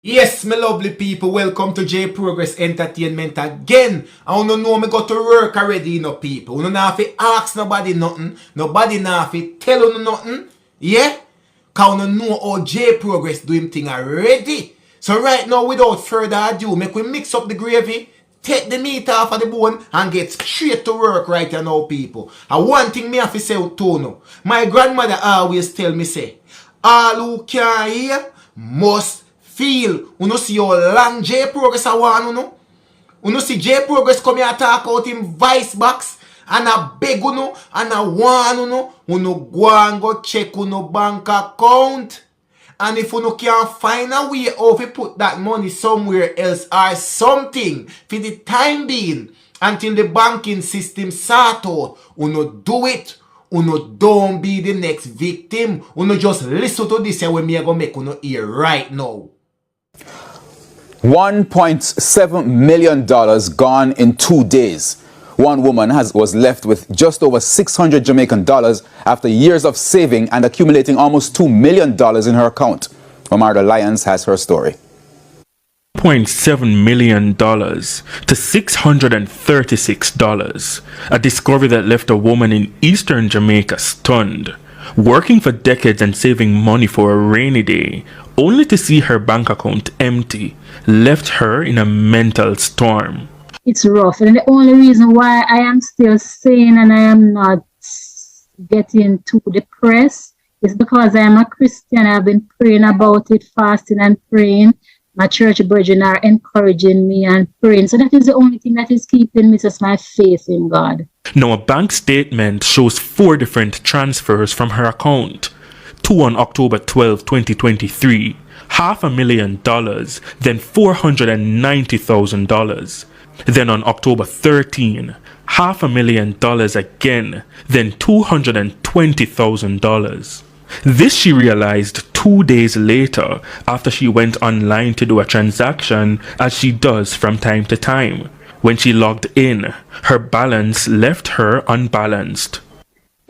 Yes, my lovely people, welcome to J Progress Entertainment again. I don't know me go to work already, people. You don't have to ask nobody nothing. Nobody have to tell you nothing. Yeah? Cause you know how J Progress do him thing already. So right now, without further ado, make we mix up the gravy, take the meat off of the bone, and get straight to work right now, people. And one thing me have to say to you, my grandmother always tell me, say, all who can hear must feel. You see how long J Progress a want, you see J Progress come here talk out him vice box and a beg and a want go and go check bank account. And if you can't find a way how to put that money somewhere else or something for the time being until the banking system sort out, do it. Don't be the next victim. Just listen to this when me go make hear right now. $1.7 million gone in 2 days. One woman was left with just over 600 Jamaican dollars after years of saving and accumulating almost $2 million in her account. Omarda Lyons has her story. $1.7 million to $636. A discovery that left a woman in eastern Jamaica stunned. Working for decades and saving money for a rainy day, only to see her bank account empty, left her in a mental storm. It's rough, and the only reason why I am still sane and I am not getting too depressed is because I am a Christian. I've been praying about it, fasting and praying. My church brethren are encouraging me and praying. So that is the only thing that is keeping me, just my faith in God. Now, a bank statement shows 4 different transfers from her account. 2 on October 12, 2023, $500,000, then $490,000. Then on October 13, $500,000 again, then $220,000. This she realized 2 days later after she went online to do a transaction, as she does from time to time. When she logged in, her balance left her unbalanced.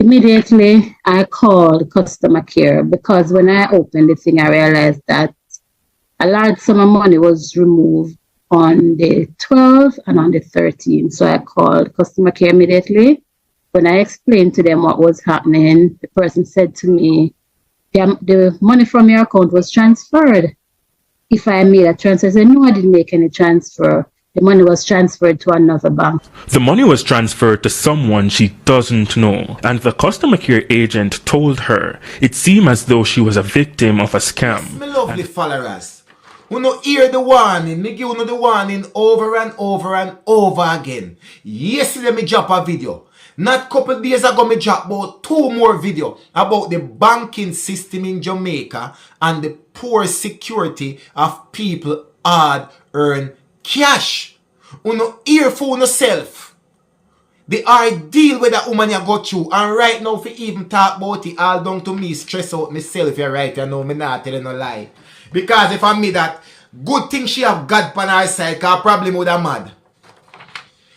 Immediately, I called customer care because when I opened the thing, I realized that a large sum of money was removed on the 12th and on the 13th. So I called customer care immediately. When I explained to them what was happening, the person said to me, the money from your account was transferred. If I made a transfer, I said, no, I didn't make any transfer. The money was transferred to another bank. The money was transferred to someone she doesn't know, and the customer care agent told her it seemed as though she was a victim of a scam. My lovely followers, hear the warning. Me give the warning over and over and over again. Yesterday me drop a video. Not couple days ago me drop about 2 more videos about the banking system in Jamaica and the poor security of people hard-earned cash. Hear for yourself. The ideal where that woman you go through. And right now, if you even talk about it, all down to me, stress out myself here right now. Me not telling no lie. Because if I me that, good thing she have God on her side, because probably would have mad.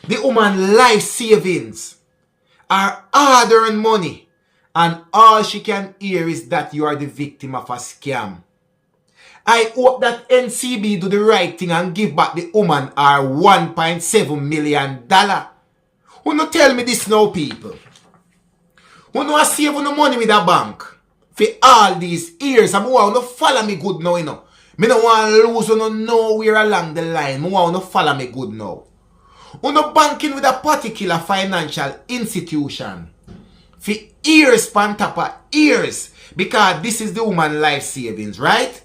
The woman life savings are hard-earned money. And all she can hear is that you are the victim of a scam. I hope that NCB do the right thing and give back the woman her $1.7 million. Who no tell me this now, people? Who no save no money with a bank for all these years? And who no follow me good now, Me no want to lose nowhere along the line. Me want to follow me good now. Who no banking with a particular financial institution for years pan top of years, because this is the woman life savings, right?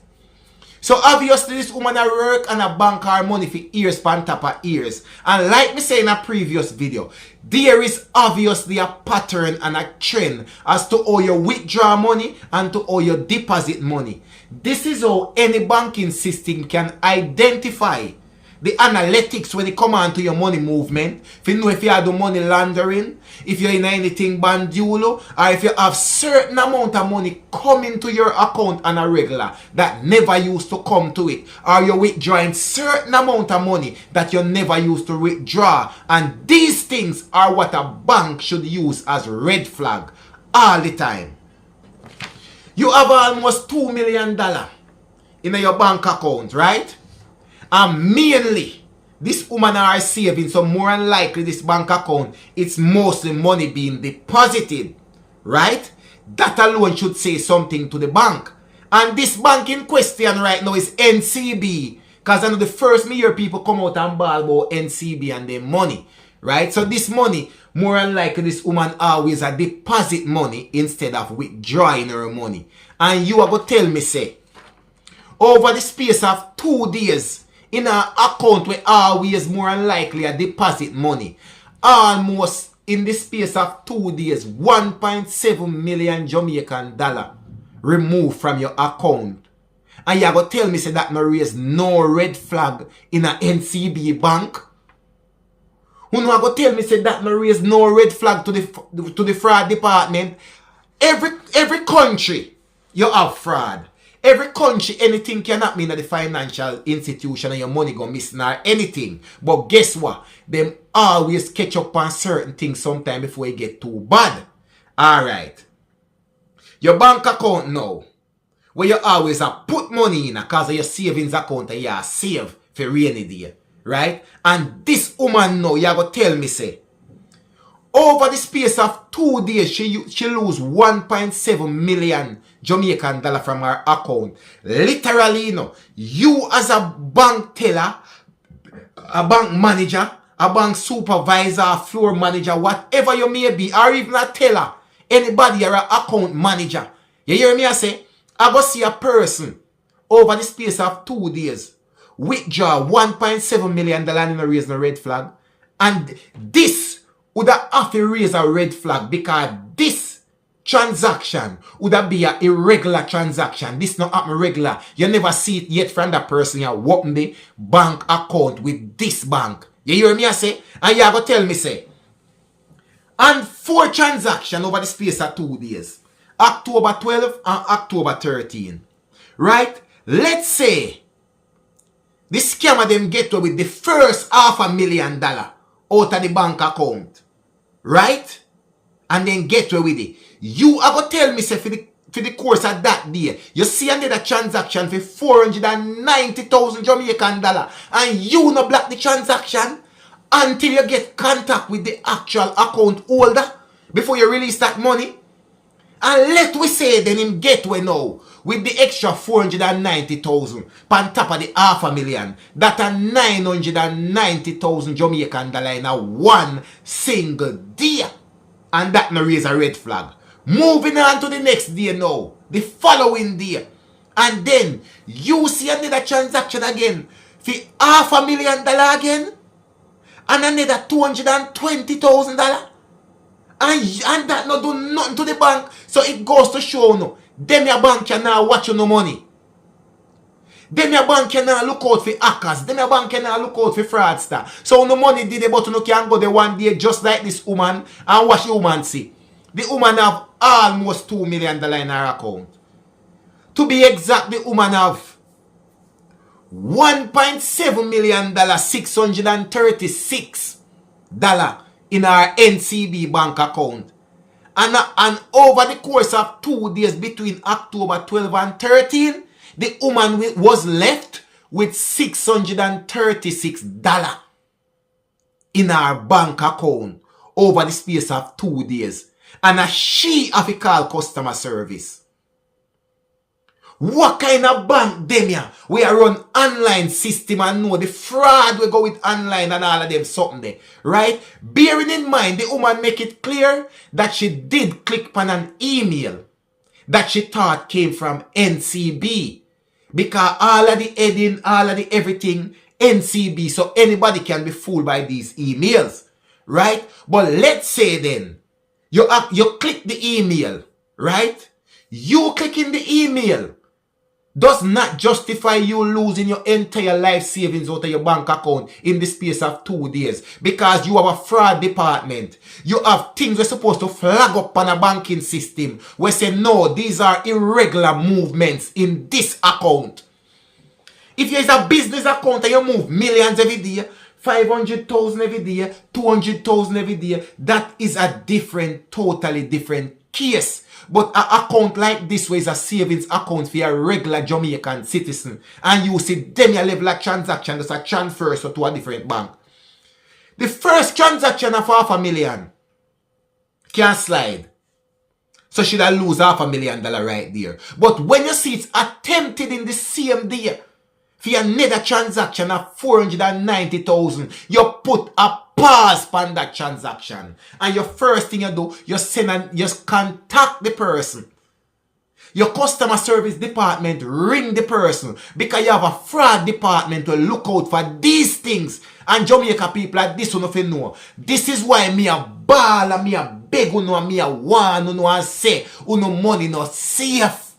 So obviously this woman a work and a bank her money for years pan top of years. And like me say in a previous video, there is obviously a pattern and a trend as to how you withdraw money and to how you deposit money. This is how any banking system can identify the analytics when it come on to your money movement. If you know if you have the money laundering, if you're in anything bandulo, or if you have certain amount of money coming to your account on a regular that never used to come to it, or you're withdrawing certain amount of money that you never used to withdraw. And these things are what a bank should use as red flag all the time. You have almost $2 million in your bank account, right? And mainly, this woman are saving, so more than likely this bank account, it's mostly money being deposited, right? That alone should say something to the bank. And this bank in question right now is NCB. Because I know the first me hear people come out and ball about NCB and their money, right? So this money, more than likely this woman always a deposit money instead of withdrawing her money. And you are going to tell me, say, over the space of 2 days, in an account where always more than likely a deposit money, almost in the space of 2 days, 1.7 million Jamaican dollar removed from your account. And you're going to tell me say that no raise no red flag in an NCB bank? Who know going to tell me say that no raise no red flag to the fraud department? Every country you have fraud. Every country, anything can happen at the financial institution and your money go missing or anything. But guess what? Them always catch up on certain things sometime before it get too bad. Alright. Your bank account now, where you always have put money in because of your savings account and you are save for rainy day. Right? And this woman now, you going to tell me say, over the space of 2 days, she lose 1.7 million Jamaican dollar from her account. Literally, you know, you as a bank teller, a bank manager, a bank supervisor, a floor manager, whatever you may be, or even a teller, anybody or an account manager. You hear me I say? I go see a person over the space of 2 days withdraw $1.7 million in a raise no red flag. And this would have to raise a red flag because this transaction would be an irregular transaction. This not happen regular. You never see it yet from that person you open the bank account with this bank. You hear me I say? And you go tell me say. And 4 transactions over the space of 2 days. October 12 and October 13. Right? Let's say the scammer them get with the first $500,000 out of the bank account. Right? And then get away with it. You are going to tell me say for the course of that day, you see another transaction for 490,000 Jamaican dollar and you no block the transaction until you get contact with the actual account holder before you release that money. And let we say then him get away now with the extra 490,000 on top of the $500,000. That are 990,000 Jamaican dollar in a one single day. And that no raise a red flag. Moving on to the next day now. The following day. And then you see another transaction again for $500,000 again. And another $220,000. And that not do nothing to the bank. So it goes to show no. Them your bank can now watch you no money. Them your bank can now look out for hackers. Them your bank can now look out for fraudster. So no money did it, but you can go there one day just like this woman and watch the woman see. The woman have almost $2 million in her account. To be exact, the woman have $1.7 million, $636 in our NCB bank account. And over the course of 2 days between October 12 and 13, the woman was left with $636 in our bank account over the space of 2 days. And she have to call customer service. What kind of bank them ya? We are run online system and know the fraud we go with online and all of them something there. Right? Bearing in mind the woman make it clear that she did click on an email that she thought came from NCB. Because all of the heading, all of the everything NCB. So anybody can be fooled by these emails. Right? But let's say then you click the email. Right? You clicking the email does not justify you losing your entire life savings out of your bank account in the space of 2 days. Because you have a fraud department. You have things we're supposed to flag up on a banking system. We say no, these are irregular movements in this account. If there is a business account and you move millions every day, 500,000 every day, 200,000 every day, that is a totally different case. But an account like this was a savings account for a regular Jamaican citizen. And you see them a level of transaction that's a transfer so to a different bank. The first transaction of $500,000 can slide. So should I lose $500,000 right there. But when you see it's attempted in the same day for another transaction of 490,000, you put a pause on that transaction. And your first thing you do, you send and you contact the person. Your customer service department ring the person because you have a fraud department to look out for these things. And Jamaica people like this one if you know. This is why me a ball and me a beg uno and me a want uno and say uno money not safe.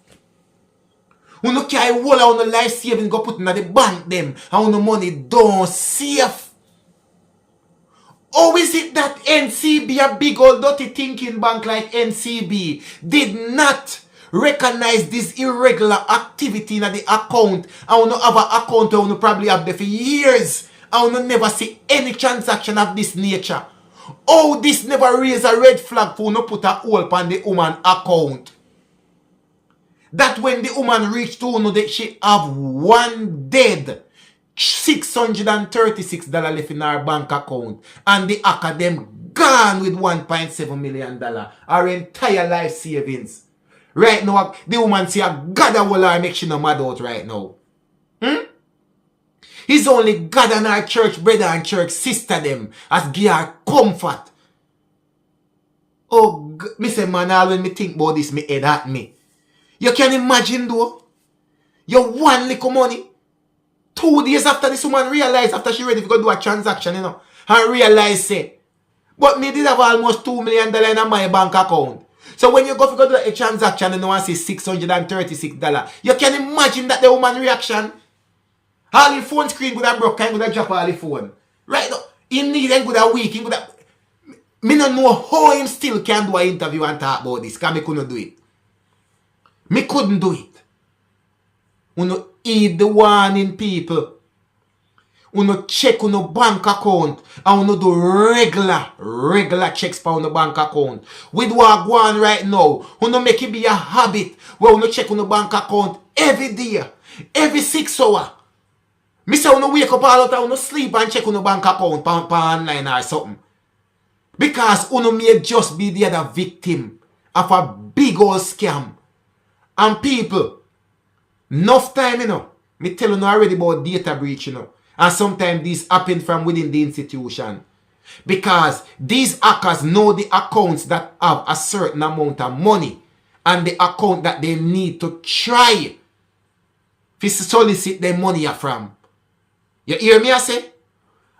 Uno carry whole of uno life savings go put in the bank them and uno money don't safe. How is it that NCB, a big old dirty thinking bank like NCB, did not recognize this irregular activity in the account and we have an account that we probably have there for years and we never see any transaction of this nature? Oh, this never raise a red flag for no put a hold on the woman account? That when the woman reached to know that she have one dead $636 left in her bank account and the hacker them gone with $1.7 million, her entire life savings. Right now, the woman say, God will her make she no mad out right now. It's only God and our church brother and church sister them as give her comfort. Oh, me say man, all when me think about this, me head at me. You can imagine though, you one little money. 2 days after this woman realized, after she ready to go do a transaction, you know, and realize, say, but me did have almost $2 million in my bank account. So when you go to do a transaction and you want to see $636, you can imagine that the woman reaction. All the phone screen would have broken, would have dropped all the phone. Right now, he need a good a week, he would have... Me don't know how him still can do an interview and talk about this, because me couldn't do it. Me couldn't do it. Uno heed the warning, people. Uno check uno bank account and uno do regular checks for uno bank account. With what go on right now, uno make it be a habit where uno check uno bank account every day, every 6 hours. Me say uno wake up all out uno sleep and check uno bank account pa online or something. Because uno may just be the other victim of a big old scam. And people, enough time, you know, me tell you already about data breach, you know. And sometimes these happen from within the institution. Because these hackers know the accounts that have a certain amount of money. And the account that they need to try to solicit their money from. You hear me I say?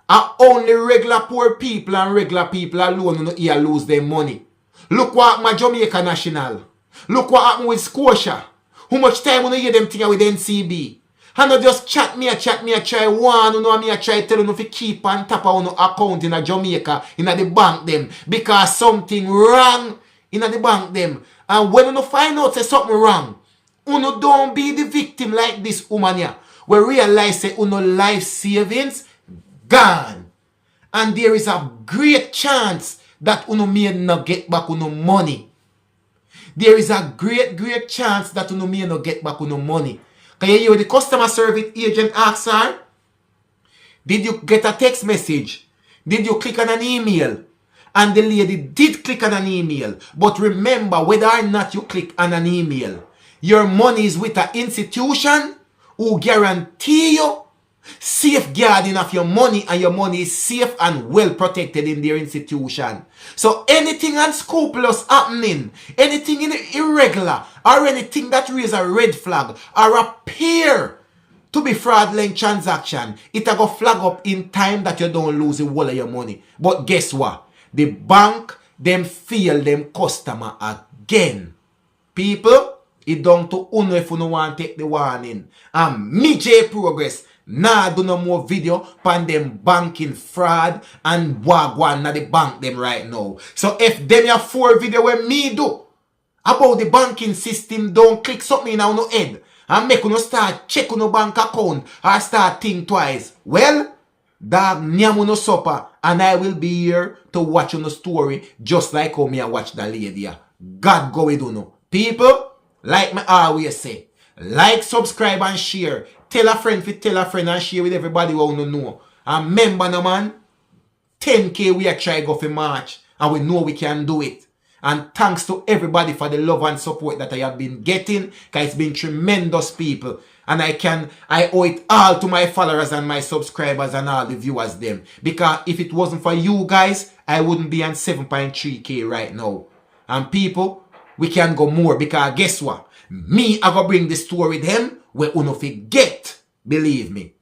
And only regular poor people and regular people alone who here lose their money. Look what happened with Jamaica National. Look what happened with Scotia. How much time you hear them thing with NCB? And not just chat me, try one, you know, me try tell you to keep on top of your account in a Jamaica, in a the bank them. Because something wrong in a the bank them. And when you find out say something wrong, you don't be the victim like this woman here. We realize say you life savings gone. And there is a great chance that you may not get back your money. There is a great chance that you may not get back your money. Can you hear the customer service agent ask her? Did you get a text message? Did you click on an email? And the lady did click on an email. But remember, whether or not you click on an email, your money is with an institution who guarantee you safeguarding of your money, and your money is safe and well protected in their institution. So anything unscrupulous happening, anything irregular, or anything that raises a red flag or appear to be fraudulent transaction, it will go flag up in time that you don't lose the whole of your money. But guess what? The bank, them fail them customer again. People, it down to uno if you don't want to take the warning. And me J Progress, nah do no more video pan them banking fraud and wagwan na the bank them right now. So if them have 4 video where me do about the banking system, don't click something in our head and make you start check on your bank account or start think twice. Well, dog nyam no supper and I will be here to watch on the story just like how me I watch the lady. God go with you. People, like me always say, like, subscribe and share. Tell a friend and share with everybody who you know. And remember no man, 10K we are trying to go for March. And we know we can do it. And thanks to everybody for the love and support that I have been getting. Because it's been tremendous, people. And I owe it all to my followers and my subscribers and all the viewers them. Because if it wasn't for you guys, I wouldn't be on 7.3K right now. And people, we can go more. Because guess what? Me, I go bring the story them where you no forget. Believe me.